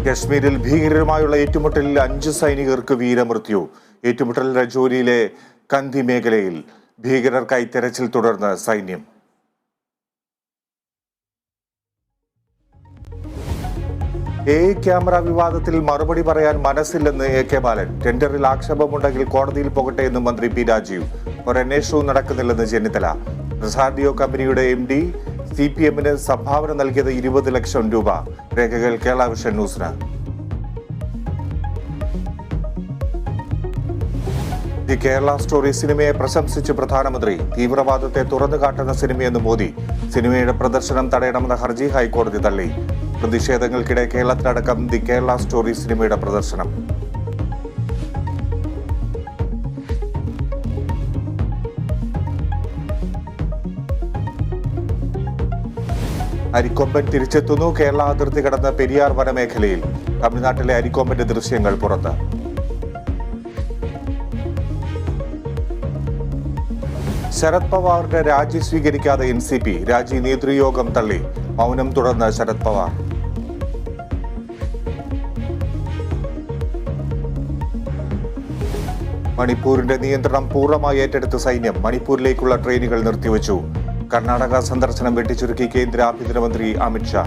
കശ്മീരിൽ ഭീകരരുമായുള്ള ഏറ്റുമുട്ടലിൽ 5 സൈനികർക്ക് വീരമൃത്യു. ഏറ്റുമുട്ടൽ രജോരിയിലെ കന്തി മേഖലയിൽ ഭീകരർക്കായി തെരച്ചിൽ തുടർന്ന് സൈന്യം. ക്യാമറ വിവാദത്തിൽ മറുപടി പറയാൻ മനസ്സില്ലെന്ന് AK ബാലൻ. ടെൻഡറിൽ ആക്ഷേപമുണ്ടെങ്കിൽ കോടതിയിൽ പോകട്ടെ എന്ന് മന്ത്രി P രാജീവ്. ഒരന്വേഷണവും നടക്കുന്നില്ലെന്ന് ചെന്നിത്തല. റസാഡിയോ കമ്പനിയുടെ MD CPM-ന് സംഭാവന നൽകിയത് 20 ലക്ഷം രൂപ. രേഖകൾ കേരള വിഷൻ ന്യൂസിന്. ദി കേരള സ്റ്റോറി സിനിമയെ പ്രശംസിച്ച് പ്രധാനമന്ത്രി. തീവ്രവാദത്തെ തുറന്നു കാട്ടുന്ന സിനിമയെന്ന് മോദി. സിനിമയുടെ പ്രദർശനം തടയണമെന്ന ഹർജി ഹൈക്കോടതി തള്ളി. പ്രതിഷേധങ്ങൾക്കിടെ കേരളത്തിലടക്കം ദി കേരള സ്റ്റോറി സിനിമയുടെ പ്രദർശനം. അരിക്കൊമ്പൻ തിരിച്ചെത്തുന്നു. കേരള അതിർത്തി കടന്ന പെരിയാർ വനമേഖലയിൽ തമിഴ്നാട്ടിലെ അരിക്കൊമ്പന്റെ ദൃശ്യങ്ങൾ പുറത്ത്. ശരത് പവാറിന്റെ രാജി സ്വീകരിക്കാതെ NCP. രാജി നേതൃയോഗം തള്ളി. മൗനം തുടർന്ന് ശരത് പവാർ. മണിപ്പൂരിന്റെ നിയന്ത്രണം പൂർണ്ണമായി ഏറ്റെടുത്ത സൈന്യം. മണിപ്പൂരിലേക്കുള്ള ട്രെയിനുകൾ നിർത്തിവച്ചു. കർണാടക സന്ദർശനം വെട്ടിച്ചുരുക്കി കേന്ദ്ര ആഭ്യന്തരമന്ത്രി അമിത്ഷാ.